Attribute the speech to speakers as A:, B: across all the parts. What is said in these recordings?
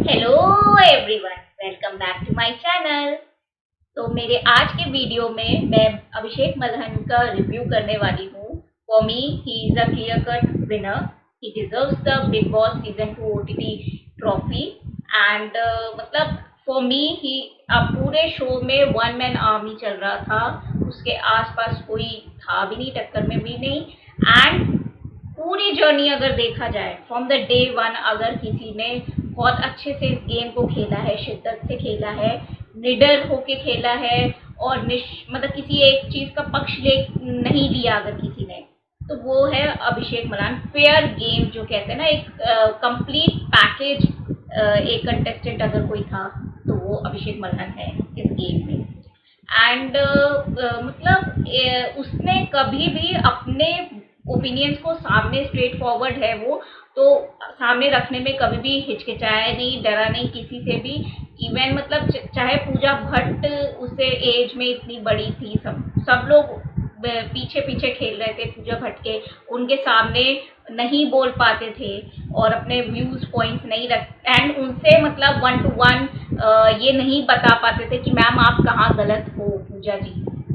A: Hello everyone, welcome back to my channel. तो मेरे आज के वीडियो में मैं अभिषेक मल्हन का रिव्यू करने वाली हूँ। For me he is a clear cut winner. He deserves the big boss season 2 OTT trophy and मतलब फॉर मी ही अब पूरे शो में वन मैन आर्मी चल रहा था। उसके आसपास कोई था भी नहीं, टक्कर में भी नहीं। एंड पूरी जर्नी अगर देखा जाए फ्रॉम द डे वन, अगर किसी ने बहुत अच्छे से इस गेम को खेला है, शिद्दत से खेला है, निडर होके खेला है और मतलब किसी एक चीज का पक्ष ले नहीं लिया अगर किसी ने, तो वो है अभिषेक मल्हन। फेयर गेम जो कहते हैं ना, एक कंप्लीट पैकेज एक कंटेस्टेंट अगर कोई था तो वो अभिषेक मल्हन है इस गेम में। एंड उसने कभी भी अपने ओपिनियंस को सामने स्ट्रेट फॉरवर्ड है वो तो सामने रखने में कभी भी हिचकिचाया नहीं, डरा नहीं किसी से भी। इवन मतलब चाहे पूजा भट्ट उसे एज में इतनी बड़ी थी, सब लोग पीछे पीछे खेल रहे थे पूजा भट्ट के, उनके सामने नहीं बोल पाते थे और अपने व्यूज पॉइंट्स नहीं रख एंड उनसे मतलब 1 to 1 ये नहीं बता पाते थे कि मैम आप कहाँ गलत हो Pooja ji.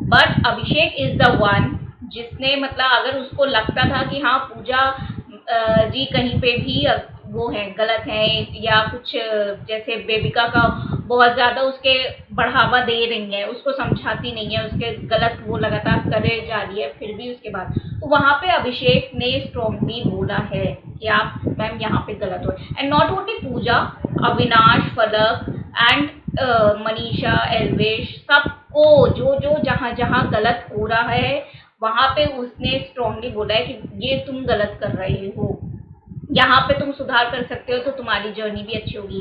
A: But Abhishek is the one जिसने मतलब अगर उसको लगता था कि हाँ पूजा जी कहीं पे भी वो है गलत है या कुछ जैसे बेबिका का बहुत ज़्यादा उसके बढ़ावा दे रही है, उसको समझाती नहीं है, उसके गलत वो लगातार करे जा रही है, फिर भी उसके बाद तो वहाँ पे अभिषेक ने स्ट्रॉन्गली बोला है कि आप मैम यहाँ पे गलत हो। एंड नॉट ओनली पूजा, अविनाश, फलक एंड मनीषा, एल्वेश, सबको जो जो जहाँ जहाँ गलत हो रहा है वहाँ पे उसने स्ट्रॉन्गली बोला है कि ये तुम गलत कर रहे हो, यहाँ पे तुम सुधार कर सकते हो तो तुम्हारी जर्नी भी अच्छी होगी।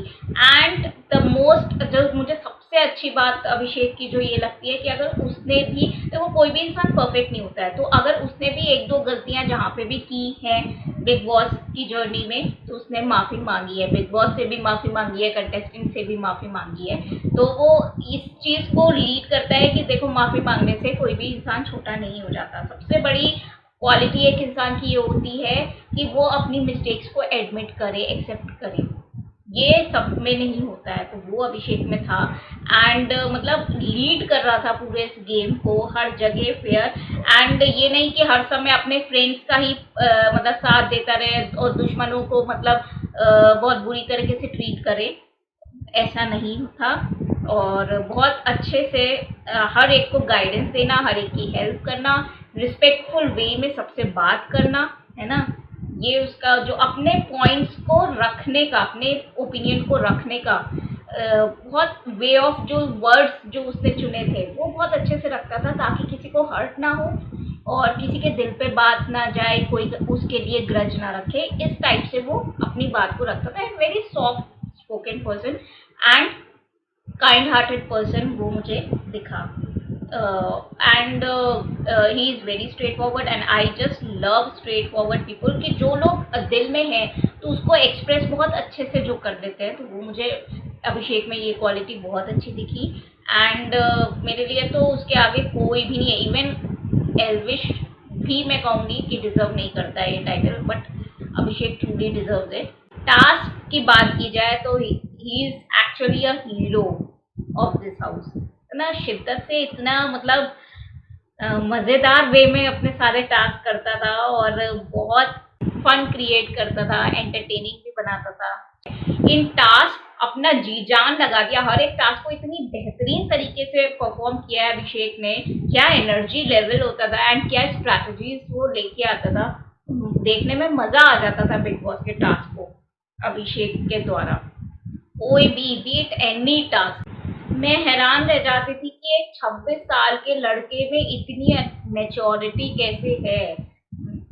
A: एंड द मोस्ट जो मुझे सबसे अच्छी बात अभिषेक की जो ये लगती है कि अगर उसने भी, देखो कोई भी इंसान परफेक्ट नहीं होता है, तो अगर उसने भी एक दो गलतियां जहाँ पे भी की हैं बिग बॉस की जर्नी में तो उसने माफ़ी मांगी है, बिग बॉस से भी माफ़ी मांगी है, कंटेस्टेंट से भी माफ़ी मांगी है। तो वो इस चीज़ को लीड करता है कि देखो माफ़ी मांगने से कोई भी इंसान छोटा नहीं हो जाता। सबसे बड़ी क्वालिटी एक इंसान की ये होती है कि वो अपनी मिस्टेक्स को एडमिट करे, एक्सेप्ट करे। ये सब में नहीं होता है, तो वो अभिषेक में था। एंड मतलब लीड कर रहा था पूरे इस गेम को हर जगह फेयर। एंड ये नहीं कि हर समय अपने फ्रेंड्स का ही मतलब साथ देता रहे और दुश्मनों को मतलब बहुत बुरी तरीके से ट्रीट करे, ऐसा नहीं था। और बहुत अच्छे से हर एक को गाइडेंस देना, हर एक की हेल्प करना, रिस्पेक्टफुल वे में सबसे बात करना, है ना। ये उसका जो अपने पॉइंट्स को रखने का, अपने ओपिनियन को रखने का बहुत वे ऑफ जो वर्ड्स जो उसने चुने थे वो बहुत अच्छे से रखता था ताकि किसी को हर्ट ना हो और किसी के दिल पे बात ना जाए, कोई उसके लिए ग्रज ना रखे। इस टाइप से वो अपनी बात को रखता था। And very soft spoken person and kind hearted person वो मुझे दिखा। And he is very straight forward and I just love straight forward people कि जो लोग दिल में हैं तो उसको एक्सप्रेस बहुत अच्छे से जो कर देते हैं, तो वो मुझे अभिषेक में ये क्वालिटी बहुत अच्छी दिखी। एंड मेरे लिए तो उसके आगे कोई भी नहीं है। इवन एल्विश भी मैं कहूँगी कि डिजर्व नहीं करता है ये title, but Abhishek truly deserves it. Task की बात की जाए तो he is actually a hero of this house. इतना शिद्दत से, इतना मतलब मज़ेदार वे में अपने सारे टास्क करता था और बहुत फन क्रिएट करता था, एंटरटेनिंग भी बनाता था। इन टास्क अपना जी जान लगा दिया, हर एक टास्क को इतनी बेहतरीन तरीके से परफॉर्म किया है अभिषेक ने। क्या एनर्जी लेवल होता था एंड क्या स्ट्रैटेजीज वो लेके आता था, देखने में मज़ा आ जाता था बिग बॉस के टास्क को अभिषेक के द्वारा। कोई भी बीट एनी टास्क, मैं हैरान रह जाती थी कि एक 26 साल के लड़के में इतनी मैच्योरिटी कैसे है।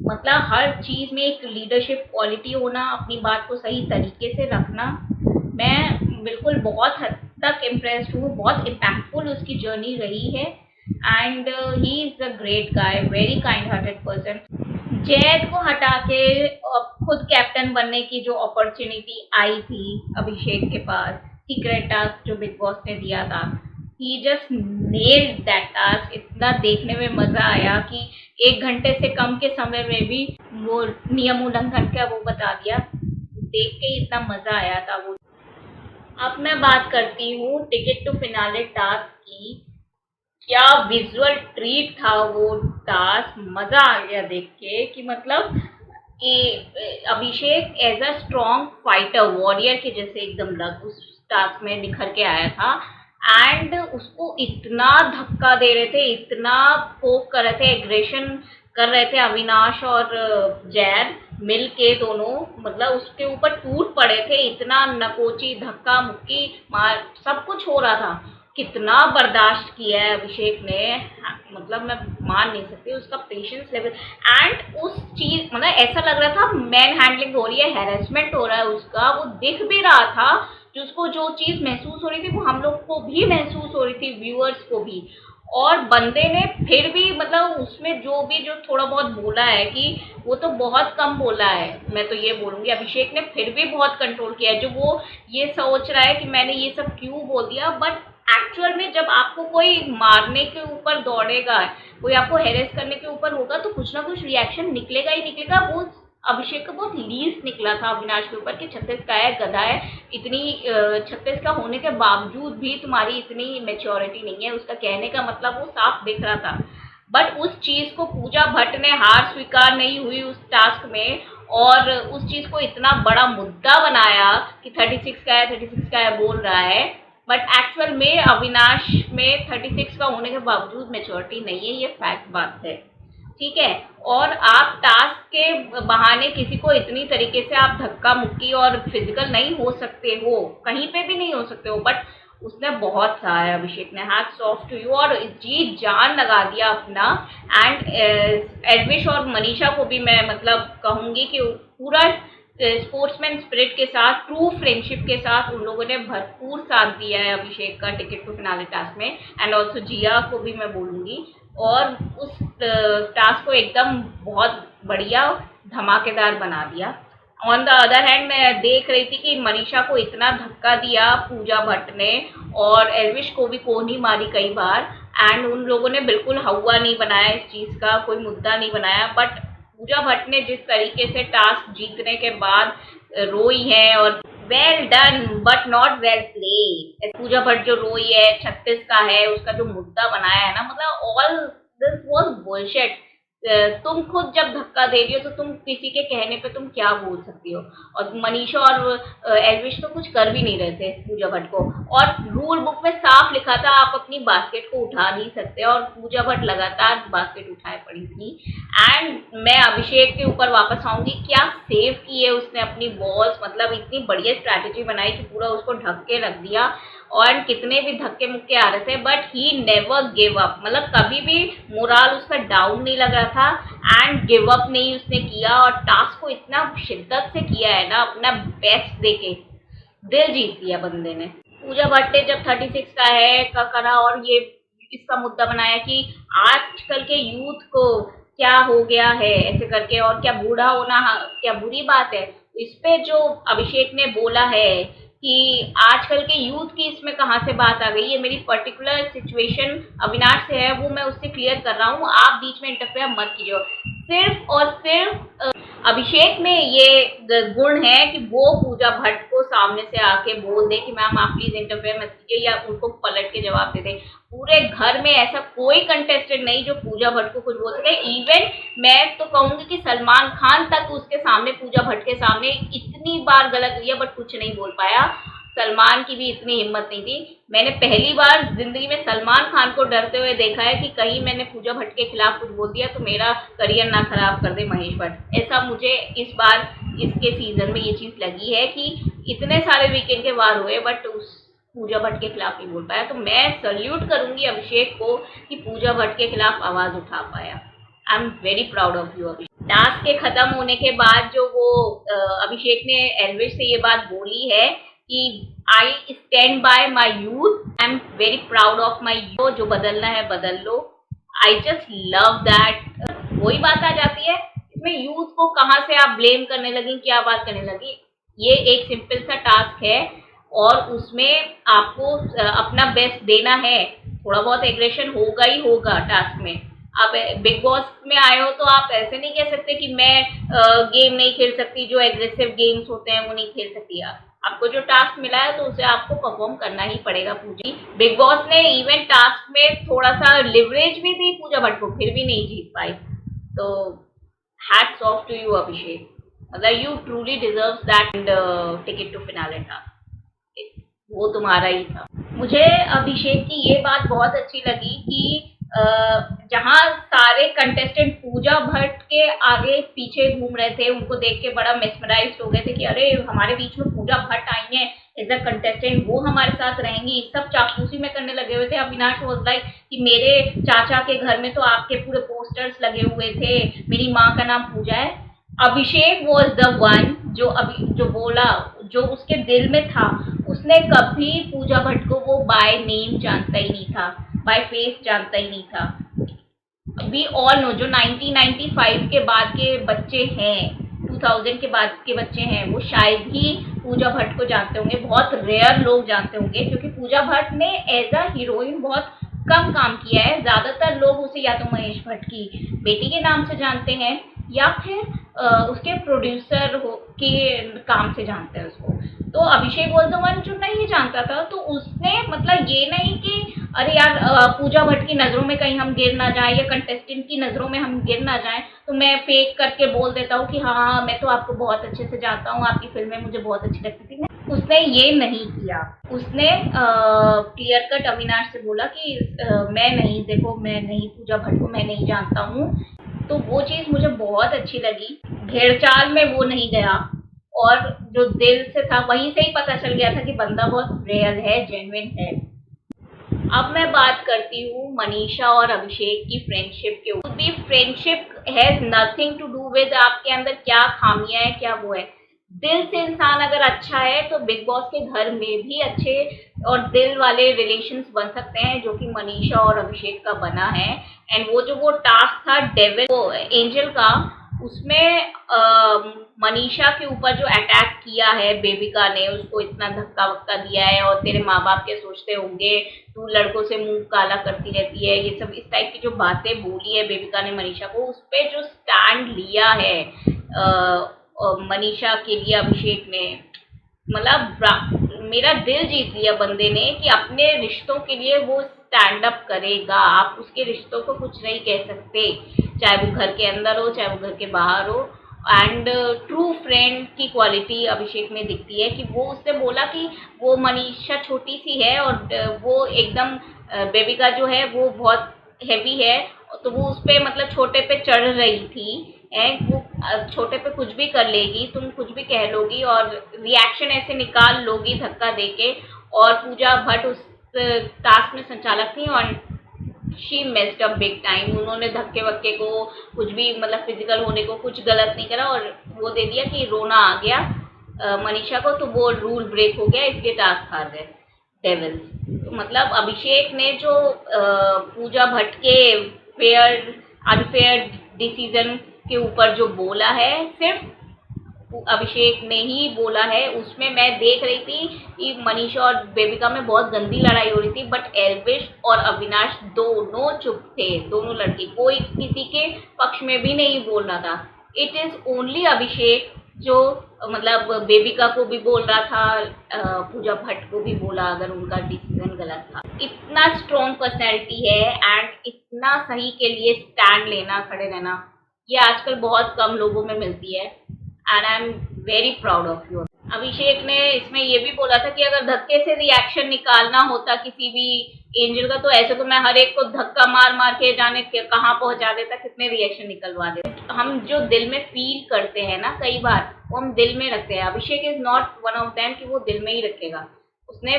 A: मतलब हर चीज़ में एक लीडरशिप क्वालिटी होना, अपनी बात को सही तरीके से रखना। मैं बिल्कुल बहुत हद तक इम्प्रेस्ड हूँ, बहुत इम्पैक्टफुल उसकी जर्नी रही है। And he is a great guy, very kind hearted person. Zaid को हटा के खुद कैप्टन बनने की जो अपॉर्चुनिटी आई थी अभिषेक के पास, सीक्रेट टास्क जो बिग बॉस ने दिया था, ही जस्ट नेल्ड दैट टास्क। इतना देखने में मज़ा आया कि 1 घंटे से कम के समय में भी वो नियम उल्लंघन का वो बता दिया, देख के इतना मज़ा आया था वो। अब मैं बात करती हूँ टिकट टू फिनाले टास्क की। क्या विजुअल ट्रीट था वो टास्क, मजा आ गया देख के कि मतलब कि Abhishek as a strong fighter warrior के जैसे एकदम लग उस टास्क में निखर के आया था। एंड उसको इतना धक्का दे रहे थे, इतना पोक कर रहे थे, एग्रेशन कर रहे थे अविनाश और जैद मिल के दोनों, मतलब उसके ऊपर टूट पड़े थे, इतना नकोची धक्का मुक्की मार सब कुछ हो रहा था। कितना बर्दाश्त किया है अभिषेक ने, मतलब मैं मान नहीं सकती उसका पेशेंस लेवल। एंड उस चीज मतलब ऐसा लग रहा था मैन हैंडलिंग हो रही है, हैरेसमेंट हो रहा है उसका, वो दिख भी रहा था। जो उसको जो चीज महसूस हो रही थी वो हम लोग को भी महसूस हो रही थी, व्यूअर्स को भी। और बंदे ने फिर भी मतलब उसमें जो थोड़ा बहुत बोला है कि वो तो बहुत कम बोला है, मैं तो ये बोलूंगी अभिषेक ने फिर भी बहुत कंट्रोल किया है। जो वो ये सोच रहा है कि मैंने ये सब क्यों बोल दिया, बट एक्चुअल में जब आपको कोई मारने के ऊपर दौड़ेगा, कोई आपको हेरेस करने के ऊपर होगा तो कुछ ना कुछ रिएक्शन निकलेगा ही निकलेगा। वो अभिषेक का बहुत लीस्ट निकला था अविनाश के ऊपर कि 36 का है, गधा है, इतनी 36 का होने के बावजूद भी तुम्हारी इतनी मेच्योरिटी नहीं है, उसका कहने का मतलब वो साफ दिख रहा था। बट उस चीज को पूजा भट्ट ने हार स्वीकार नहीं हुई उस टास्क में, और उस चीज को इतना बड़ा मुद्दा बनाया कि 36 का है, 36 का है बोल रहा है। बट एक्चुअल में अविनाश में 36 का होने के बावजूद मेच्योरिटी नहीं है, ये फैक्ट बात है, ठीक है। और आप टास्क के बहाने किसी को इतनी तरीके से आप धक्का मुक्की और फिजिकल नहीं हो सकते हो, कहीं पे भी नहीं हो सकते हो। बट उसने बहुत सहा है अभिषेक ने, हैट्स ऑफ टू यू, और जी जान लगा दिया अपना। एंड एडविश और मनीषा को भी मैं मतलब कहूंगी कि पूरा स्पोर्ट्समैन स्पिरिट के साथ, ट्रू फ्रेंडशिप के साथ उन लोगों ने भरपूर साथ दिया है अभिषेक का टिकट टू फिनाले टास्क में। एंड ऑल्सो जिया को भी मैं बोलूंगी, और उस टास्क को एकदम बहुत बढ़िया धमाकेदार बना दिया। ऑन द अदर हैंड मैं देख रही थी कि मनीषा को इतना धक्का दिया पूजा भट्ट ने, और एलविश को भी कोहनी मारी कई बार। एंड उन लोगों ने बिल्कुल हवा नहीं बनाया इस चीज का, कोई मुद्दा नहीं बनाया। बट पूजा भट्ट ने जिस तरीके से टास्क जीतने के बाद रोई है, और well done but not well played, Pooja Bhatt जो रोई है 36 का है, उसका जो मुद्दा बनाया है ना, मतलब ऑल दिस वाज बुलशिट। तुम खुद जब धक्का दे रही हो तो तुम किसी के कहने पे तुम क्या बोल सकती हो। और मनीषा और एलविश तो कुछ कर भी नहीं रहे थे पूजा भट्ट को, और रूल बुक में साफ लिखा था आप अपनी बास्केट को उठा नहीं सकते, और पूजा भट्ट लगातार बास्केट उठाए पड़ी थी। एंड मैं अभिषेक के ऊपर वापस आऊंगी, क्या सेव की है उसने अपनी बॉल्स, मतलब इतनी बढ़िया स्ट्रैटेजी बनाई कि पूरा उसको ढक के रख दिया। और कितने भी धक्के मुक्के आ रहे थे but he never give up, मतलब कभी भी मोराल उसका डाउन नहीं लग रहा था, एंड गिव अप नहीं उसने किया। और टास्क को इतना शिद्दत से किया है ना, अपना बेस्ट देके दिल जीत लिया बंदे ने। पूजा भट्ट ने जब 36 का है का करा, और ये इसका मुद्दा बनाया कि आजकल के यूथ को क्या हो गया है ऐसे करके, और क्या बूढ़ा होना क्या बुरी बात है। इस पे जो अभिषेक ने बोला है कि आजकल के यूथ की इसमें कहाँ से बात आ गई, ये मेरी पर्टिकुलर सिचुएशन अविनाश से है, वो मैं उससे क्लियर कर रहा हूँ, आप बीच में इंटरफेयर मत कीजिए। सिर्फ और सिर्फ अभिषेक में ये गुण है कि वो पूजा भट्ट को सामने से आके बोल दे कि मैम आप प्लीज इंटरफेयर मत कीजिए, या उनको पलट के जवाब दे दे। पूरे घर में ऐसा कोई कंटेस्टेंट नहीं जो पूजा भट्ट को कुछ बोल सके। इवन मैं तो कहूंगी कि सलमान खान तक उसके सामने, पूजा भट्ट के सामने इतनी बार गलत किया बट कुछ नहीं बोल पाया। सलमान की भी इतनी हिम्मत नहीं थी। मैंने पहली बार जिंदगी में सलमान खान को डरते हुए देखा है कि कहीं मैंने पूजा भट्ट के खिलाफ कुछ बोल दिया तो मेरा करियर ना खराब कर दे महेश भट्ट। ऐसा मुझे इस बार इसके सीजन में ये चीज लगी है कि इतने सारे वीकेंड के वार हुए बट उस पूजा भट्ट के खिलाफ नहीं बोल पाया। तो मैं सल्यूट करूंगी अभिषेक को कि पूजा भट्ट के खिलाफ आवाज उठा पाया। आई am very proud of you Abhishek. Task के खत्म होने के बाद जो वो अभिषेक ने एलविश से ये बात बोली है कि I stand by my youth, I am very proud of my youth, जो बदलना है बदल लो। I just love that. वही बात आ जाती है इसमें, यूथ को कहाँ से आप ब्लेम करने लगी, क्या बात करने लगी। ये एक सिंपल सा टास्क है और उसमें आपको अपना बेस्ट देना है। थोड़ा बहुत एग्रेशन होगा ही होगा टास्क में। आप बिग बॉस में आए हो तो आप ऐसे नहीं कह सकते कि मैं गेम नहीं खेल सकती, जो एग्रेसिव गेम्स होते हैं वो नहीं खेल सकती। आपको जो टास्क मिला है तो उसे आपको परफॉर्म करना ही पड़ेगा। पूजा बिग बॉस ने इवेंट टास्क में थोड़ा सा लिवरेज भी दी पूजा भट्ट को, फिर भी नहीं जीत पाई। तो hats off to you Abhishek, मतलब you truly deserves that ticket to finale task, वो तुम्हारा ही था। मुझे अभिषेक की ये बात बहुत अच्छी लगी कि जहाँ सारे कंटेस्टेंट पूजा भट्ट के आगे पीछे घूम रहे थे, उनको देख के बड़ा मेस्मराइज्ड हो गए थे कि अरे हमारे बीच में पूजा भट्ट आई हैं एज अ कंटेस्टेंट, वो हमारे साथ रहेंगी, सब चापलूसी में करने लगे हुए थे। अविनाश वाज लाइक कि मेरे चाचा के घर में तो आपके पूरे पोस्टर्स लगे हुए थे, मेरी माँ का नाम पूजा है। अभिषेक वॉज द वन जो बोला, जो उसके दिल में था। उसने कभी पूजा भट्ट को वो बाय नेम जानता ही नहीं था, बाय फेस जानता ही नहीं था। वी ऑल नो जो 1995 के बाद के बच्चे हैं, 2000 के बाद के बच्चे हैं, वो शायद ही पूजा भट्ट को जानते होंगे। बहुत रेयर लोग जानते होंगे, क्योंकि पूजा भट्ट ने एज अ हीरोइन बहुत कम काम किया है। ज्यादातर लोग उसे या तो महेश भट्ट की बेटी के नाम से जानते हैं या फिर उसके प्रोड्यूसर के काम से जानते हैं उसको। तो अभिषेक वॉज द वन जो नहीं जानता था, तो उसने मतलब ये नहीं कि अरे यार पूजा भट्ट की नज़रों में कहीं हम गिर ना जाए या कंटेस्टेंट की नज़रों में हम गिर ना जाए, तो मैं फेक करके बोल देता हूँ कि हाँ मैं तो आपको बहुत अच्छे से जानता हूँ, आपकी फिल्में मुझे बहुत अच्छी लगती थी। उसने ये नहीं किया। उसने क्लियर कट अविनाश से बोला कि मैं नहीं, देखो मैं नहीं, पूजा भट्ट को मैं नहीं जानता हूँ। तो वो चीज़ मुझे बहुत अच्छी लगी। भेड़चाल में वो नहीं गया, और जो दिल से था वहीं से ही पता चल गया था कि बंदा बहुत रियल है, जेन्युइन है। अब मैं बात करती हूँ मनीषा और अभिषेक की फ्रेंडशिप के ऊपर। भी friendship has nothing to do with आपके अंदर क्या खामियां है, क्या वो है। दिल से इंसान अगर अच्छा है तो बिग बॉस के घर में भी अच्छे और दिल वाले रिलेशंस बन सकते हैं, जो कि मनीषा और अभिषेक का बना है। एंड वो टास्क था डेविल एंजल का, उसमें मनीषा के ऊपर जो अटैक किया है बेबिका ने, उसको इतना धक्का वक्का दिया है, और तेरे माँ बाप क्या सोचते होंगे, तू लड़कों से मुंह काला करती रहती है, ये सब इस टाइप की जो बातें बोली है बेबिका ने मनीषा को, उस पर जो स्टैंड लिया है मनीषा के लिए अभिषेक ने, मतलब मेरा दिल जीत लिया बंदे ने कि अपने रिश्तों के लिए वो स्टैंड अप करेगा। आप उसके रिश्तों को कुछ नहीं कह सकते, चाहे वो घर के अंदर हो चाहे वो घर के बाहर हो। एंड ट्रू फ्रेंड की क्वालिटी अभिषेक में दिखती है कि वो उससे बोला कि वो मनीषा छोटी सी है और वो एकदम बेबिका जो है वो बहुत हैवी है, तो वो उस पर मतलब छोटे पे चढ़ रही थी। वो छोटे पे कुछ भी कर लेगी, तुम कुछ भी कह लोगी और रिएक्शन ऐसे निकाल लोगी धक्का देके। और पूजा भट्ट उस टास्क में संचालक थी और she messed up big time. उन्होंने धक्के वक्के को कुछ भी मतलब फिजिकल होने को कुछ गलत नहीं करा, और वो दे दिया कि रोना आ गया मनीषा को, तो वो रूल ब्रेक हो गया, इसलिए टास्क हार गए डेविल्स। तो मतलब अभिषेक ने जो पूजा भट्ट के फेयर अनफेयर डिसीजन के ऊपर जो बोला है, सिर्फ अभिषेक ने ही बोला है। उसमें मैं देख रही थी कि मनीषा और बेबिका में बहुत गंदी लड़ाई हो रही थी, बट एल्विश और अविनाश दोनों चुप थे, दोनों लड़के, कोई किसी के पक्ष में भी नहीं बोल रहा था। इट इज ओनली अभिषेक जो मतलब बेबिका को भी बोल रहा था, पूजा भट्ट को भी बोला अगर उनका डिसीजन गलत था। इतना स्ट्रॉन्ग पर्सनैलिटी है एंड इतना सही के लिए स्टैंड लेना, खड़े रहना, ये आजकल बहुत कम लोगों में मिलती है। And I am very proud of you. Abhishek ने इसमें ये भी बोला था कि अगर धक्के से रिएक्शन निकालना होता किसी भी एंजल का, तो ऐसे तो मैं हर एक को धक्का मार मार के जाने कहाँ पहुंचा देता, कितने रिएक्शन निकलवा देता। हम जो दिल में फील करते हैं ना, कई बार वो हम दिल में रखते हैं। Abhishek is not one of them कि वो दिल में ही रखेगा। उसने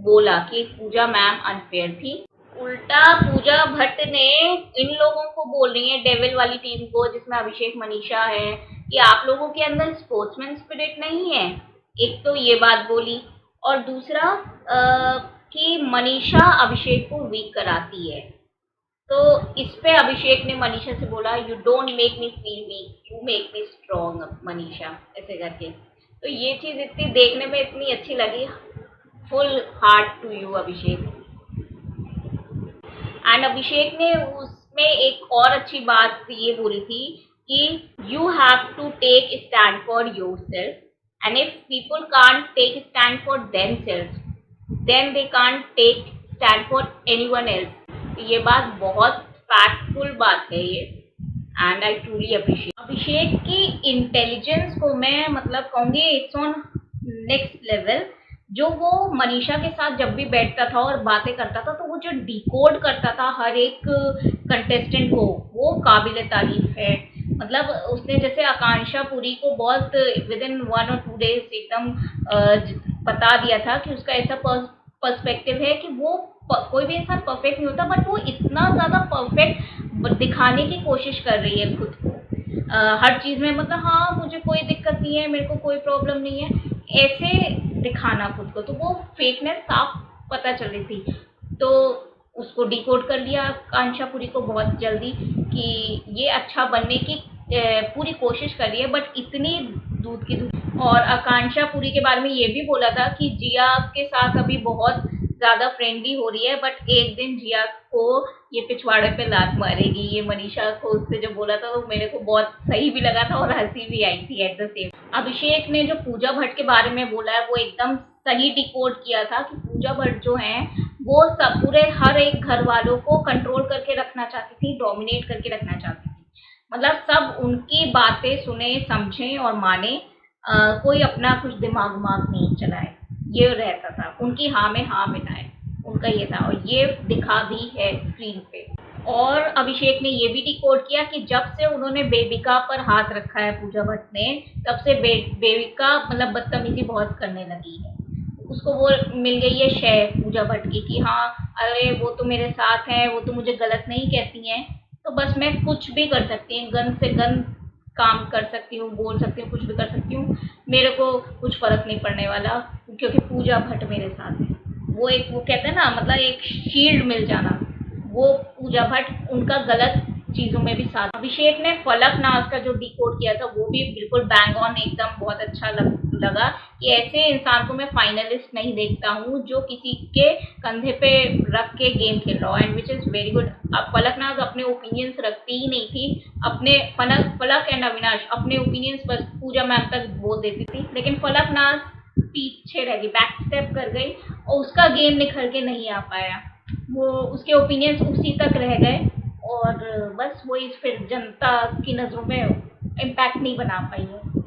A: बोला कि पूजा मैम अनफेयर थी। उल्टा पूजा भट्ट ने इन लोगों को बोल रही है, डेविल वाली टीम को जिसमें अभिषेक मनीषा है, कि आप लोगों के अंदर स्पोर्ट्समैन स्पिरिट नहीं है। एक तो ये बात बोली, और दूसरा कि मनीषा अभिषेक को वीक कराती है। तो इस पे अभिषेक ने मनीषा से बोला, you don't make me feel weak, you make me strong Manisha, ऐसे करके। तो ये चीज़ इतनी देखने में इतनी अच्छी लगी। Full heart to you Abhishek. And Abhishek ने उसमें एक और अच्छी बात ये बोली थी कि you have to take stand for yourself And if people can't take stand for themselves, then they can't take stand for anyone else. ये बात बहुत फैक्टफुल बात है ये, एंड आई ट्रूली अप्रिशिएट। अभिषेक की इंटेलिजेंस को मैं मतलब कहूँगी इट्स ऑन नेक्स्ट लेवल। जो वो मनीषा के साथ जब भी बैठता था और बातें करता था, तो वो जो डिकोड करता था हर एक कंटेस्टेंट को, वो काबिल तारीफ है। मतलब उसने जैसे आकांक्षा पुरी को बहुत विद इन 1 और 2 डेज एकदम बता दिया था कि उसका ऐसा पर्सपेक्टिव है कि वो कोई भी इंसान परफेक्ट नहीं होता, बट वो इतना ज़्यादा परफेक्ट दिखाने की कोशिश कर रही है खुद को हर चीज़ में। मतलब हाँ मुझे कोई दिक्कत नहीं है, मेरे को कोई प्रॉब्लम नहीं है, ऐसे दिखाना खुद को। तो वो फेकनेस साफ पता चल रही थी। तो उसको डिकोड कर लिया आकांक्षा पुरी को बहुत जल्दी कि ये अच्छा बनने की पूरी कोशिश कर रही है, बट इतनी दूध की दूध। और आकांक्षा पुरी के बारे में ये भी बोला था कि जिया के साथ अभी बहुत ज़्यादा फ्रेंडली हो रही है, बट एक दिन जिया को ये पिछवाड़े पे लात मारेगी। ये मनीषा को उससे जो बोला था तो मेरे को बहुत सही भी लगा था और हंसी भी आई थी एट द सेम। अभिषेक ने जो पूजा भट्ट के बारे में बोला है वो एकदम सही डिकोड किया था कि पूजा भट्ट जो हैं वो सब पूरे हर एक घर वालों को कंट्रोल करके रखना चाहती थी, डोमिनेट करके रखना चाहती थी। मतलब सब उनकी बातें सुने, समझें और माने, कोई अपना कुछ दिमाग नहीं चलाए, ये रहता था। उनकी हाँ में हाँ मिलाए, उनका ये था, और ये दिखा भी है स्क्रीन पे। और अभिषेक ने ये भी डिकोड किया कि जब से उन्होंने बेबिका पर हाथ रखा है पूजा भट्ट ने, तब से बेबिका मतलब बदतमीजी बहुत करने लगी है। उसको वो मिल गई है शय पूजा भट्ट की कि हाँ अरे वो तो मेरे साथ है, वो तो मुझे गलत नहीं कहती हैं, तो बस मैं कुछ भी कर सकती हूँ, गन से गन काम कर सकती हूँ, बोल सकती हूँ, कुछ भी कर सकती हूँ, मेरे को कुछ फर्क नहीं पड़ने वाला क्योंकि पूजा भट्ट मेरे साथ है। वो एक वो कहते हैं ना, मतलब एक शील्ड मिल जाना, वो पूजा भट्ट उनका गलत चीज़ों में भी साथ। अभिषेक ने फलक नाज का जो डिकोड किया था वो भी बिल्कुल बैंग ऑन, एकदम बहुत अच्छा लगा कि ऐसे इंसान को मैं फाइनलिस्ट नहीं देखता हूँ जो किसी के कंधे पे रख के गेम खेल रहा हो, and which is very good. अब फलक नाज अपने ओपिनियंस रखती ही नहीं थी, अपने फलक एंड अविनाश अपने ओपिनियंस बस पूजा मैम तक बोल देती थी, लेकिन फलक नाज पीछे रह गई, बैक स्टेप कर गई और उसका गेम निखर के नहीं आ पाया। वो उसके ओपिनियंस उसी तक रह गए और बस वही फिर जनता की नज़रों में इम्पैक्ट नहीं बना पाई है।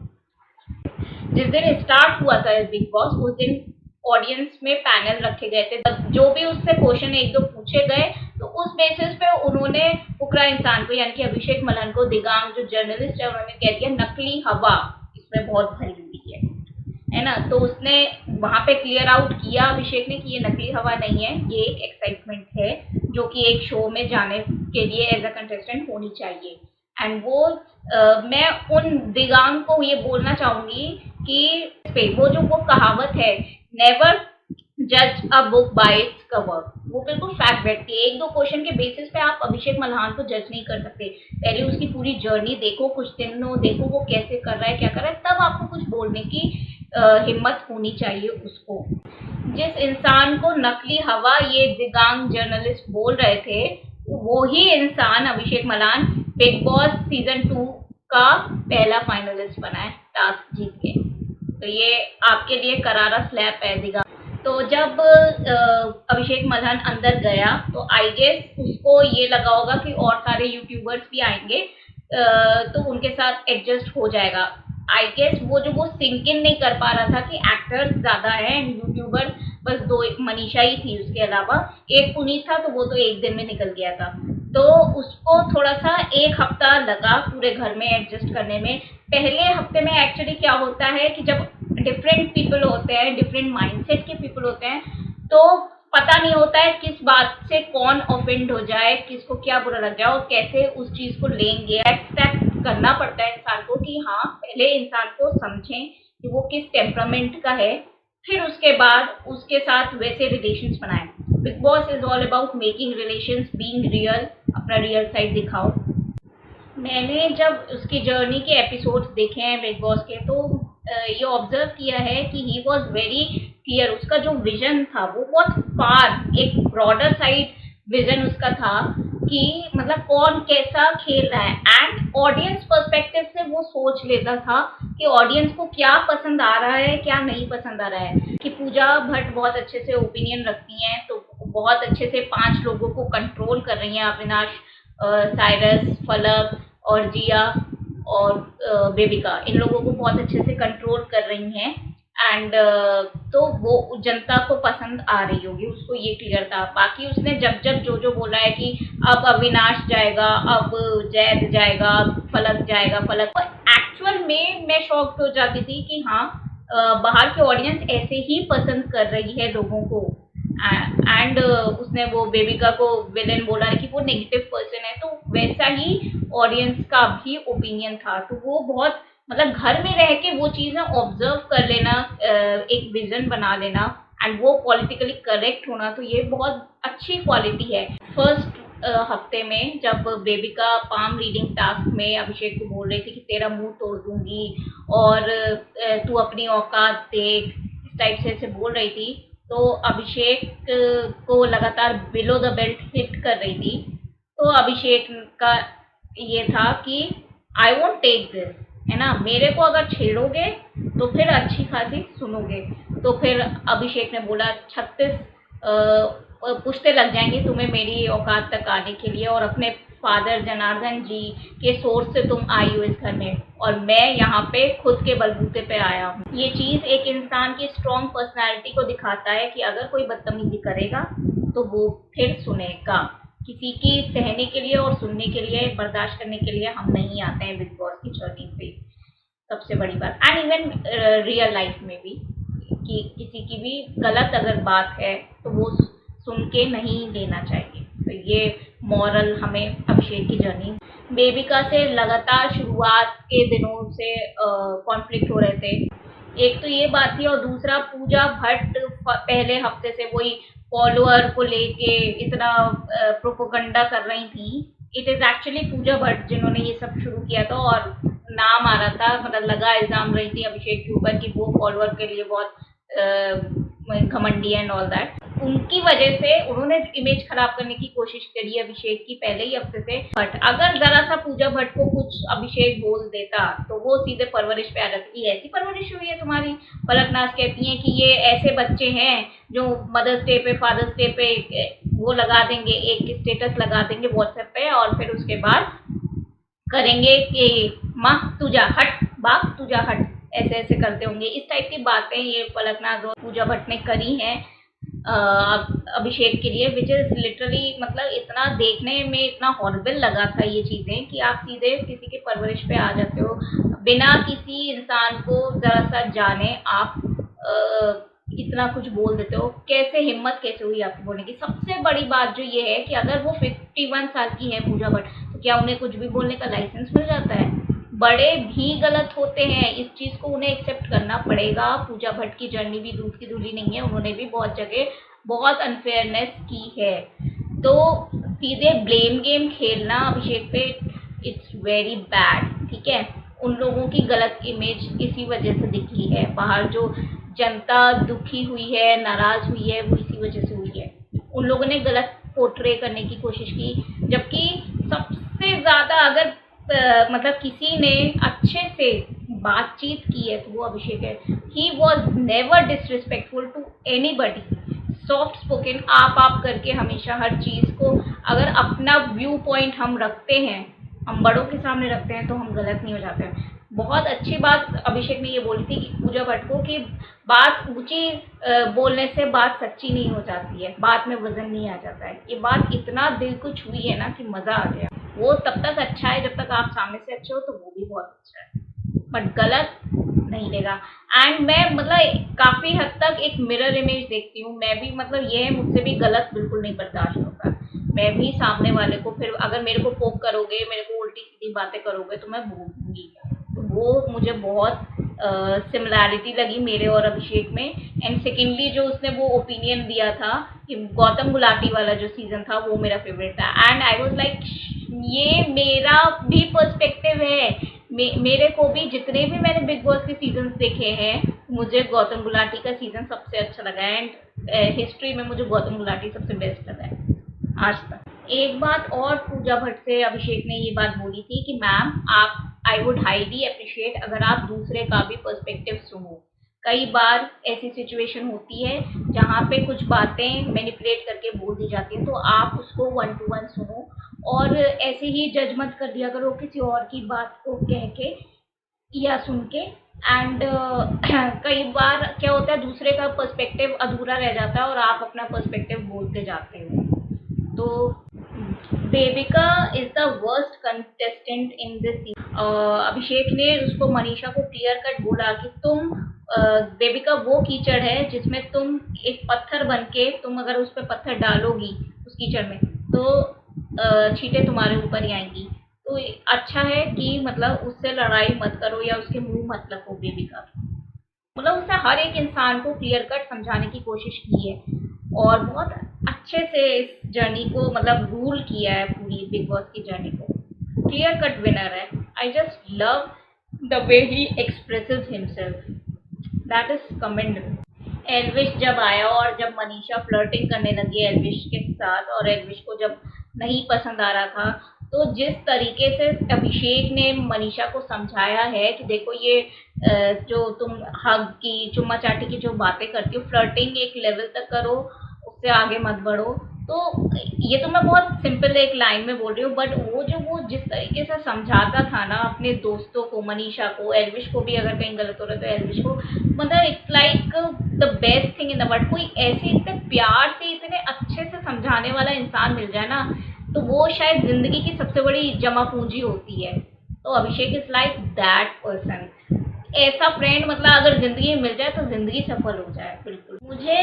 A: जिस दिन स्टार्ट हुआ था बिग बॉस, उस दिन ऑडियंस में पैनल रखे गए थे, जो भी उससे क्वेश्चन एक दो पूछे गए तो उस बेसिस पे उन्होंने फुकरा इंसान को यानी कि अभिषेक मल्हन को, दिगांग जो जर्नलिस्ट है, उन्होंने कह दिया नकली हवा इसमें बहुत भरी हुई है ना। तो उसने वहाँ पे क्लियर आउट किया अभिषेक ने कि ये नकली हवा नहीं है, ये एक एक्साइटमेंट है जो कि एक शो में जाने के लिए एज अ कंटेस्टेंट होनी चाहिए। एंड वो मैं उन दिगांग को ये बोलना चाहूँगी कि वो कहावत है नेवर जज a book by its cover, वो बिल्कुल फैक्ट बैठती है। एक दो क्वेश्चन के बेसिस पे आप अभिषेक मल्हान को जज नहीं कर सकते, पहले उसकी पूरी जर्नी देखो, कुछ दिनों देखो वो कैसे कर रहा है, क्या कर रहा है, तब आपको कुछ बोलने की हिम्मत होनी चाहिए उसको। जिस इंसान को नकली हवा ये दिगांग जर्नलिस्ट बोल रहे थे, वो ही इंसान अभिषेक मल्हान बिग बॉस सीजन 2 का पहला फाइनलिस्ट बना है टास्क जीत के। तो ये आपके लिए करारा स्लैप है दिगांग। तो जब अभिषेक मल्हान अंदर गया तो आई गेस उसको ये लगा होगा कि और सारे यूट्यूबर्स भी आएंगे तो उनके साथ एडजस्ट हो जाएगा। आई गेस वो सिंक इन नहीं कर पा रहा था कि एक्टर्स ज़्यादा हैं, यूट्यूबर्स बस 2, मनीषा ही थी, उसके अलावा एक पुनीत था, तो वो तो एक दिन में निकल गया था। तो उसको थोड़ा सा 1 हफ्ता लगा पूरे घर में एडजस्ट करने में। पहले हफ्ते में एक्चुअली क्या होता है कि जब डिफरेंट पीपल होते हैं, डिफरेंट माइंडसेट के पीपल होते हैं, तो पता नहीं होता है किस बात से कौन ऑफेंड हो जाए, किसको क्या बुरा लग जाए और कैसे उस चीज़ को लेंगे। एक्सेप्ट करना पड़ता है इंसान को कि हाँ पहले इंसान को समझें कि वो किस टेम्परामेंट का है, फिर उसके बाद उसके साथ वैसे रिलेशंस बनाएं। Big boss is all about making relations being real, अपना रियल साइड दिखाओ। मैंने जब उसकी जर्नी के एपिसोड्स देखे हैं बिग बॉस के, तो ये ऑब्जर्व किया है कि ही वॉज वेरी क्लियर। उसका जो विजन था वो बहुत फार, एक ब्रॉडर साइड विजन उसका था कि मतलब कौन कैसा खेल रहा है, एंड ऑडियंस पर्सपेक्टिव से वो सोच लेता था कि ऑडियंस को क्या पसंद आ रहा है क्या नहीं पसंद आ रहा है। कि पूजा भट्ट बहुत अच्छे से ओपिनियन रखती हैं, तो बहुत अच्छे से 5 लोगों को कंट्रोल कर रही हैं, अविनाश, साइरस, फलक और जिया और बेबिका, इन लोगों को बहुत अच्छे से कंट्रोल कर रही हैं। एंड तो वो जनता को पसंद आ रही होगी, उसको ये क्लियर था। बाकी उसने जब जब जो बोला है कि अब अविनाश जाएगा, अब जैद जाएगा, अब फलक जाएगा, फलक, तो एक्चुअल में मैं शॉक्ड हो जाती थी कि हाँ, बाहर की ऑडियंस ऐसे ही पसंद कर रही है लोगों को। एंड उसने वो बेबिका को विलेन बोला है कि वो नेगेटिव पर्सन है, तो वैसा ही ऑडियंस का भी ओपिनियन था। तो वो बहुत मतलब घर में रह के वो चीज़ें ऑब्जर्व कर लेना, एक विजन बना लेना एंड वो पॉलिटिकली करेक्ट होना, तो ये बहुत अच्छी क्वालिटी है। फर्स्ट हफ्ते में जब बेबिका पाम रीडिंग टास्क में अभिषेक को बोल रही थी कि तेरा मुंह तोड़ दूंगी और तू अपनी औकात देख, इस टाइप से ऐसे बोल रही थी, तो अभिषेक को लगातार बिलो द बेल्ट हिट कर रही थी। तो अभिषेक का ये था कि आई वोंट टेक दिस, है ना, मेरे को अगर छेड़ोगे तो फिर अच्छी खासी सुनोगे। तो फिर अभिषेक ने बोला 36 पुश्ते लग जाएंगी तुम्हें मेरी औकात तक आने के लिए, और अपने फादर जनार्दन जी के सोर्स से तुम आई हो इस घर में, और मैं यहाँ पे खुद के बलबूते पे आया हूँ। ये चीज़ एक इंसान की स्ट्रॉन्ग पर्सनालिटी को दिखाता है कि अगर कोई बदतमीजी करेगा तो वो फिर सुनेगा। किसी की सहने के लिए और सुनने के लिए, बर्दाश्त करने के लिए हम नहीं आते हैं बिग बॉस की जर्नी पे, सबसे बड़ी बात। एंड इवन रियल लाइफ में भी कि किसी की भी गलत अगर बात है तो वो सुन के नहीं लेना चाहिए। तो ये मॉरल हमें अभिषेक की जर्नी। बेबिका से लगातार शुरुआत के दिनों से कॉन्फ्लिक्ट हो रहे थे, एक तो ये बात थी, और दूसरा पूजा भट्ट पहले हफ्ते से वही फॉलोअर को लेके इतना प्रोपोगंडा कर रही थी। It is actually Pooja Bhatt जिन्होंने ये सब शुरू किया था, और नाम आ रहा था, मतलब लगा इल्जाम रही थी अभिषेक के ऊपर कि वो फॉलोअर के लिए बहुत घमंडी एंड ऑल दैट। उनकी वजह से उन्होंने इमेज खराब करने की कोशिश करी अभिषेक की पहले ही हफ्ते से। बट अगर जरा सा पूजा भट्ट को कुछ अभिषेक बोल देता तो वो सीधे परवरिश पे आ जाती। ऐसी परवरिश हुई है तुम्हारी। पलकनाज कहती है कि ये ऐसे बच्चे हैं जो मदर्स डे पे, फादर्स डे पे वो लगा देंगे, एक स्टेटस लगा देंगे व्हाट्सएप पे, और फिर उसके बाद करेंगे कि माँ तुझा हट, बाप तुझा हट, ऐसे ऐसे करते होंगे। इस टाइप की बातें ये पलकनाज और पूजा भट्ट ने करी हैं अभिषेक के लिए, विच इज लिटरली मतलब इतना देखने में इतना हॉरिबल लगा था ये चीज़ें कि आप सीधे किसी के परवरिश पे आ जाते हो बिना किसी इंसान को जरा सा जाने, आप इतना कुछ बोल देते हो। कैसे हिम्मत कैसे हुई आपकी बोलने की। सबसे बड़ी बात जो ये है कि अगर वो 51 साल की है पूजा भट्ट, तो क्या उन्हें कुछ भी बोलने का लाइसेंस मिल जाता है? बड़े भी गलत होते हैं, इस चीज़ को उन्हें एक्सेप्ट करना पड़ेगा। पूजा भट्ट की जर्नी भी दूध की धुली नहीं है, उन्होंने भी बहुत जगह बहुत अनफेयरनेस की है। तो सीधे ब्लेम गेम खेलना अभिषेक पे, इट्स वेरी बैड, ठीक है। उन लोगों की गलत इमेज इसी वजह से दिखी है, बाहर जो जनता दुखी हुई है, नाराज हुई है, वो इसी वजह से हुई है। उन लोगों ने गलत पोर्ट्रे करने की कोशिश की, जबकि सबसे ज़्यादा अगर मतलब किसी ने अच्छे से बातचीत की है तो वो अभिषेक है। He was never disrespectful to anybody, soft spoken, आप करके हमेशा हर चीज़ को, अगर अपना व्यू पॉइंट हम रखते हैं, हम बड़ों के सामने रखते हैं, तो हम गलत नहीं हो जाते हैं। बहुत अच्छी बात अभिषेक ने ये बोली थी कि पूजा भट्ट को कि बात ऊंची बोलने से बात सच्ची नहीं हो जाती है, बात में वजन नहीं आ जाता है। ये बात इतना दिल को छुई है ना कि मज़ा आ गया। वो तब तक अच्छा है जब तक आप सामने से अच्छे हो, तो वो भी बहुत अच्छा है, बट गलत नहीं लेगा। एंड मैं मतलब काफ़ी हद तक एक मिरर इमेज देखती हूँ, मैं भी मतलब ये है, मुझसे भी गलत बिल्कुल नहीं बर्दाश्त होता। मैं भी सामने वाले को, फिर अगर मेरे को पोक करोगे, मेरे को उल्टी सीधी बातें करोगे, तो मैं बोलूँगी। तो वो मुझे बहुत सिमिलैरिटी लगी मेरे और अभिषेक में। एंड सेकेंडली जो उसने वो ओपिनियन दिया था कि गौतम गुलाटी वाला जो सीज़न था, वो मेरा फेवरेट था। एंड आई वॉज लाइक, ये मेरा भी पर्सपेक्टिव है। मेरे को भी, जितने भी मैंने बिग बॉस के सीजन देखे हैं, मुझे गौतम गुलाटी का सीज़न सबसे अच्छा लगा। एंड हिस्ट्री में मुझे गौतम गुलाटी सबसे बेस्ट लगा है आज तक। एक बात और पूजा भट्ट से अभिषेक ने ये बात बोली थी कि मैम आप, आई वुड हाईली अप्रिशिएट अगर आप दूसरे का भी पर्सपेक्टिव सुनो। कई बार ऐसी सिचुएशन होती है जहाँ पे कुछ बातें मैनिपुलेट करके बोल दी जाती हैं, तो आप उसको 1 to 1 सुनो और ऐसे ही जज मत कर दिया करो किसी और की बात को कह के या सुन के। एंड कई बार क्या होता है, दूसरे का पर्सपेक्टिव अधूरा रह जाता है और आप अपना पर्सपेक्टिव बोलते जाते हो। तो Devika is the worst contestant in this. Abhishek ने उसको, मनीषा को क्लियर कट बोला कि तुम देविका वो कीचड़ है जिसमें तुम एक पत्थर बन के, तुम अगर उस पर पत्थर डालोगी उस कीचड़ में तो छींटे तुम्हारे ऊपर ही आएंगी। तो अच्छा है कि मतलब उससे लड़ाई मत करो या उसके मुंह मत लगो देविका। मतलब उसने हर एक इंसान को क्लियर कट समझाने की कोशिश की है और बहुत अच्छे से इस जर्नी को मतलब रूल किया है, पूरी बिग बॉस की जर्नी को। क्लियर कट विनर है। आई just love the way he expresses himself, that is commendable. Elvish जब आया और जब मनीषा फ्लर्टिंग करने लगी एल्विश के साथ और एल्विश को जब नहीं पसंद आ रहा था, तो जिस तरीके से अभिषेक ने मनीषा को समझाया है कि देखो ये जो तुम हग की, चुम्मा चाटी की जो बातें करती हो, फ्लर्टिंग एक लेवल तक करो, उससे आगे मत बढ़ो। तो ये तो मैं बहुत सिंपल एक लाइन में बोल रही हूँ, बट वो जिस तरीके से समझाता था ना अपने दोस्तों को, मनीषा को, एल्विश को भी अगर कहीं गलत हो रहा है तो एल्विश को, मतलब it's like the best thing in the world. कोई ऐसे इतने प्यार से, इतने अच्छे से समझाने वाला इंसान मिल जाए ना, तो वो शायद जिंदगी की सबसे बड़ी जमा पूंजी होती है। तो अभिषेक इज लाइक दैट पर्सन। ऐसा फ्रेंड मतलब अगर जिंदगी में मिल जाए तो जिंदगी सफल हो जाए। बिल्कुल। मुझे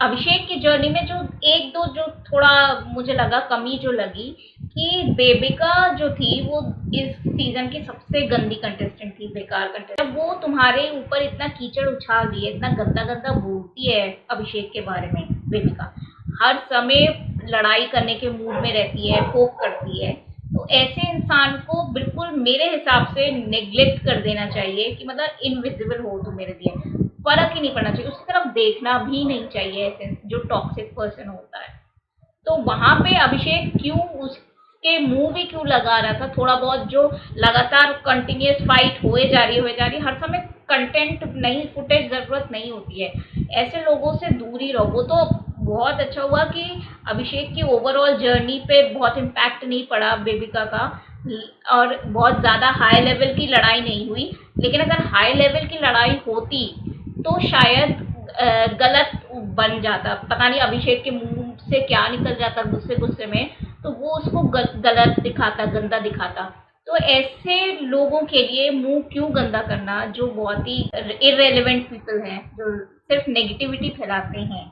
A: अभिषेक की जर्नी में जो एक दो जो थोड़ा मुझे लगा कमी जो लगी कि देविका जो थी वो इस सीजन की सबसे गंदी कंटेस्टेंट थी, बेकार कंटेस्टेंट। वो तुम्हारे ऊपर इतना कीचड़ उछाल रही है, इतना गंदा गंदा बोलती है अभिषेक के बारे में देविका, हर समय लड़ाई करने के मूड में रहती है, पोक करती है। तो ऐसे इंसान को बिल्कुल मेरे हिसाब से नेग्लेक्ट कर देना चाहिए कि मतलब इनविजिबल हो तो मेरे लिए, फर्क ही नहीं पड़ना चाहिए, उसकी तरफ देखना भी नहीं चाहिए ऐसे जो टॉक्सिक पर्सन होता है। तो वहां पे अभिषेक क्यों उसके मुंह भी क्यों लगा रहा था, थोड़ा बहुत जो लगातार कंटिन्यूस फाइट हुए जा रही है, हर समय कंटेंट नहीं, फुटेज जरूरत नहीं होती है, ऐसे लोगों से दूर ही रहो। वो तो बहुत अच्छा हुआ कि अभिषेक की ओवरऑल जर्नी पे बहुत इम्पैक्ट नहीं पड़ा देविका का और बहुत ज़्यादा हाई लेवल की लड़ाई नहीं हुई। लेकिन अगर हाई लेवल की लड़ाई होती तो शायद गलत बन जाता, पता नहीं अभिषेक के मुंह से क्या निकल जाता गुस्से गुस्से में, तो वो उसको गलत दिखाता, गंदा दिखाता। तो ऐसे लोगों के लिए मुंह क्यों गंदा करना, जो बहुत ही इररेलेवेंट पीपल हैं, जो सिर्फ नेगेटिविटी फैलाते हैं।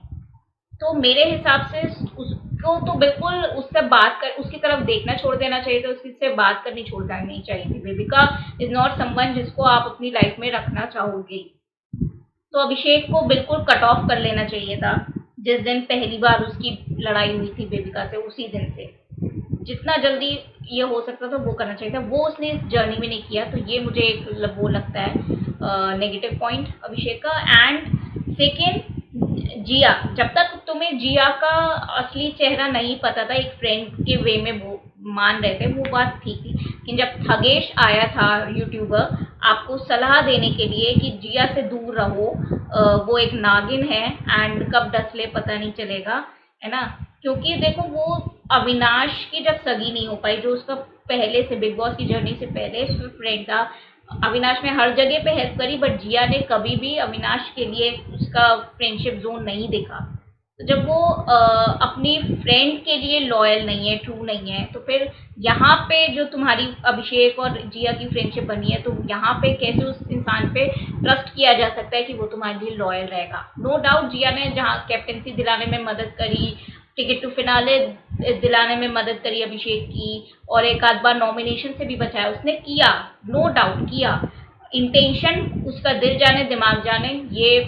A: तो मेरे हिसाब से उसको तो बिल्कुल उससे बात कर, उसकी तरफ देखना छोड़ देना चाहिए, तो उससे बात करनी छोड़ देनी चाहिए थी। बेबिका इज नॉट समवन जिसको आप अपनी लाइफ में रखना चाहोगे। तो अभिषेक को बिल्कुल कट ऑफ कर लेना चाहिए था। जिस दिन पहली बार उसकी लड़ाई हुई थी बेबिका से, उसी दिन से जितना जल्दी ये हो सकता था वो करना चाहिए था, वो उसने इस जर्नी में नहीं किया। तो ये मुझे एक वो लगता है नेगेटिव पॉइंट अभिषेक का। एंड सेकेंड, जिया, जब तक तुम्हें जिया का असली चेहरा नहीं पता था, एक फ्रेंड के वे में वो मान रहे थे, वो बात ठीक थी। लेकिन जब थगेश आया था यूट्यूबर आपको सलाह देने के लिए कि जिया से दूर रहो, वो एक नागिन है एंड कब डस ले पता नहीं चलेगा, है ना। क्योंकि देखो वो अविनाश की जब सगी नहीं हो पाई, जो उसका पहले से बिग बॉस की जर्नी से पहले फ्रेंड था, अविनाश ने हर जगह पे हेल्प करी, बट जिया ने कभी भी अविनाश के लिए उसका फ्रेंडशिप जोन नहीं देखा। तो जब वो अपनी फ्रेंड के लिए लॉयल नहीं है, ट्रू नहीं है, तो फिर यहाँ पे जो तुम्हारी अभिषेक और जिया की फ्रेंडशिप बनी है, तो यहाँ पे कैसे उस इंसान पे ट्रस्ट किया जा सकता है कि वो तुम्हारे लिए लॉयल रहेगा। नो डाउट जिया ने जहाँ कैप्टेंसी दिलाने में मदद करी, टिकट टू फिनाले दिलाने में मदद करी अभिषेक की, और एक आध बार नॉमिनेशन से भी बचाया, उसने किया, नो डाउट किया। इंटेंशन उसका दिल जाने दिमाग जाने, ये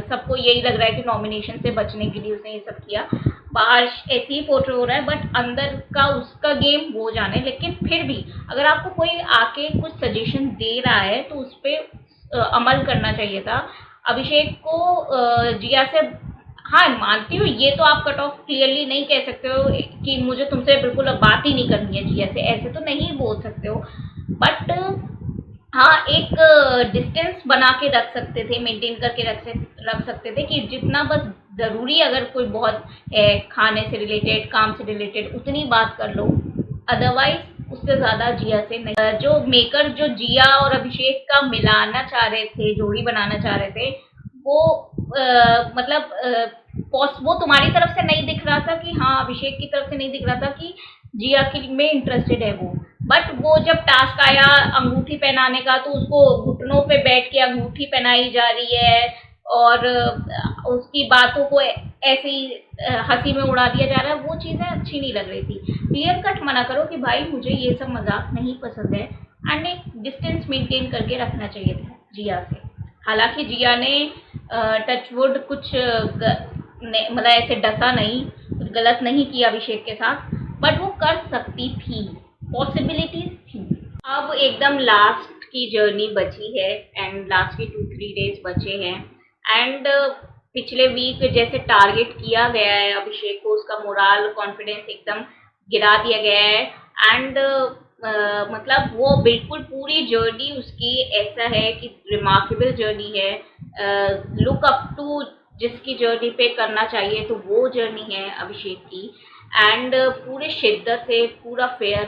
A: सबको यही लग रहा है कि नॉमिनेशन से बचने के लिए उसने ये सब किया। बाहर ऐसे ही पोर्ट्रे हो रहा है, बट अंदर का उसका गेम वो जाने। लेकिन फिर भी अगर आपको कोई आके कुछ सजेशन दे रहा है तो उस पर अमल करना चाहिए था। अभिषेक को जिया से हाँ, मानती हूँ, ये तो आप कट ऑफ क्लियरली नहीं कह सकते हो कि मुझे तुमसे बिल्कुल अब बात ही नहीं करनी है जिया से, ऐसे तो नहीं बोल सकते हो। बट हाँ, एक डिस्टेंस बना के रख सकते थे, मेंटेन करके रख सकते थे कि जितना बस ज़रूरी, अगर कोई बहुत है खाने से रिलेटेड, काम से रिलेटेड, उतनी बात कर लो। अदरवाइज उससे ज़्यादा जिया से नहीं। जो मेकर जो जिया और अभिषेक का मिलाना चाह रहे थे, जोड़ी बनाना चाह रहे थे, वो मतलब वो तुम्हारी तरफ से नहीं दिख रहा था कि हाँ, अभिषेक की तरफ से नहीं दिख रहा था कि जिया की में इंटरेस्टेड है वो। बट वो जब टास्क आया अंगूठी पहनाने का, तो उसको घुटनों पे बैठ के अंगूठी पहनाई जा रही है और उसकी बातों को ऐसे ही हंसी में उड़ा दिया जा रहा है, वो चीज़ें अच्छी नहीं लग रही थी। क्लियर कट मना करो कि भाई मुझे ये सब मजाक नहीं पसंद है, एंड एक डिस्टेंस मेंटेन करके रखना चाहिए था जिया से। हालांकि जिया ने टचवुड कुछ मतलब ऐसे डसा नहीं, कुछ गलत नहीं किया अभिषेक के साथ, बट वो कर सकती थी, पॉसिबिलिटीज थी। अब एकदम लास्ट की जर्नी बची है, एंड लास्ट के 2-3 डेज बचे हैं, एंड पिछले वीक जैसे टारगेट किया गया है अभिषेक को, उसका मोरल कॉन्फिडेंस एकदम गिरा दिया गया है। एंड मतलब वो बिल्कुल पूरी जर्नी उसकी ऐसा है कि रिमार्केबल जर्नी है, लुक अप टू जिसकी जर्नी पे करना चाहिए, तो वो जर्नी है अभिषेक की। एंड पूरे शिद्दत से, पूरा फेयर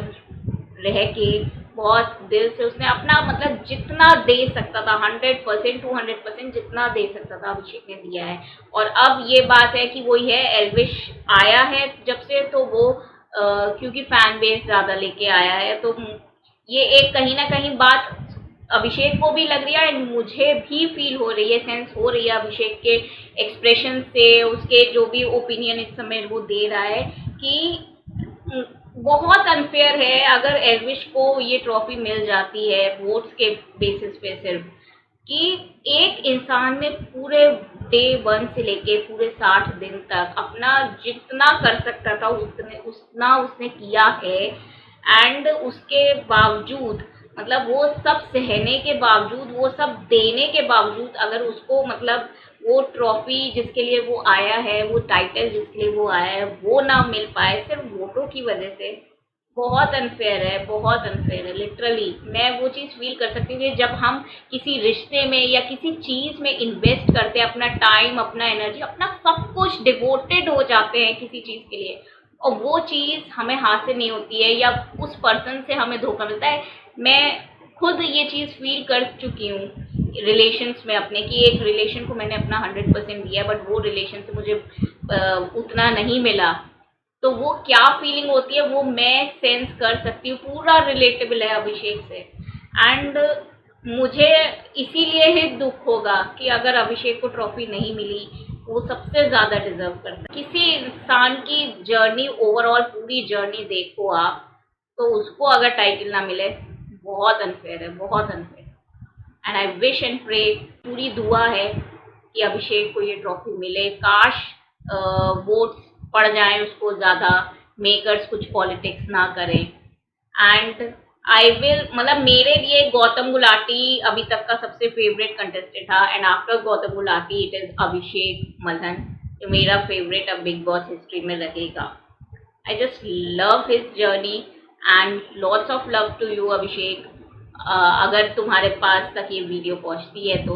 A: रह के, बहुत दिल से उसने अपना मतलब जितना दे सकता था, 100% 200% जितना दे सकता था अभिषेक ने दिया है। और अब ये बात है कि वही है, एल्विश आया है जब से, तो वो क्योंकि फैन बेस ज़्यादा लेके आया है, तो ये एक कहीं ना कहीं बात अभिषेक को भी लग रही है, एंड मुझे भी फील हो रही है, सेंस हो रही है अभिषेक के एक्सप्रेशन से, उसके जो भी ओपिनियन इस समय वो दे रहा है, कि बहुत अनफेयर है अगर एल्विश को ये ट्रॉफी मिल जाती है वोट्स के बेसिस पे सिर्फ, कि एक इंसान ने पूरे डे 1 से लेके पूरे 60 दिन तक अपना जितना कर सकता था उतना उसने किया है। एंड उसके बावजूद, मतलब वो सब सहने के बावजूद, वो सब देने के बावजूद, अगर उसको मतलब वो ट्रॉफी जिसके लिए वो आया है, वो टाइटल जिसके लिए वो आया है, वो ना मिल पाए सिर्फ वोटों की वजह से, बहुत अनफेयर है, बहुत अनफेयर है। लिटरली मैं वो चीज़ फील कर सकती हूँ कि जब हम किसी रिश्ते में या किसी चीज़ में इन्वेस्ट करते हैं अपना टाइम, अपना एनर्जी, अपना सब कुछ डिवोटेड हो जाते हैं किसी चीज़ के लिए, और वो चीज़ हमें हाथ से नहीं होती है, या उस पर्सन से हमें धोखा मिलता है। मैं खुद ये चीज़ फील कर चुकी हूँ रिलेशंस में अपने, कि एक रिलेशन को मैंने अपना 100% दिया, बट वो रिलेशन से मुझे उतना नहीं मिला, तो वो क्या फीलिंग होती है वो मैं सेंस कर सकती हूँ। पूरा रिलेटेबल है अभिषेक से। एंड मुझे इसीलिए ही दुख होगा कि अगर अभिषेक को ट्रॉफी नहीं मिली, वो सबसे ज़्यादा डिजर्व करता है। किसी इंसान की जर्नी, ओवरऑल पूरी जर्नी देखो आप, तो उसको अगर टाइटल ना मिले, बहुत अनफेयर है, बहुत unfair. And I wish and pray, पूरी दुआ है कि अभिषेक को ये ट्रॉफी मिले। काश वोट्स पड़ जाएं उसको ज़्यादा, मेकर्स कुछ पॉलिटिक्स ना करें। एंड आई विल, मतलब मेरे लिए गौतम गुलाटी अभी तक का सबसे फेवरेट कंटेस्टेंट था, and after Gautam Gulati it is Abhishek Malhan, जो मेरा फेवरेट अब बिग बॉस हिस्ट्री में रहेगा। I just love his journey, and lots of love to you Abhishek. अगर तुम्हारे पास तक ये वीडियो पहुंचती है तो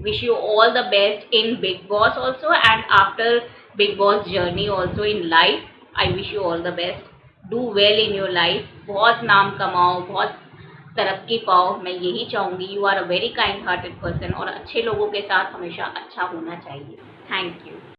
A: wish you all the best in Bigg Boss also, and after Bigg Boss journey also in life. I wish you all the best, do well in your life, बहुत नाम कमाओ, बहुत तरक्की पाओ, मैं यही चाहूँगी। You are a very kind hearted person, और अच्छे लोगों के साथ हमेशा अच्छा होना चाहिए। Thank you.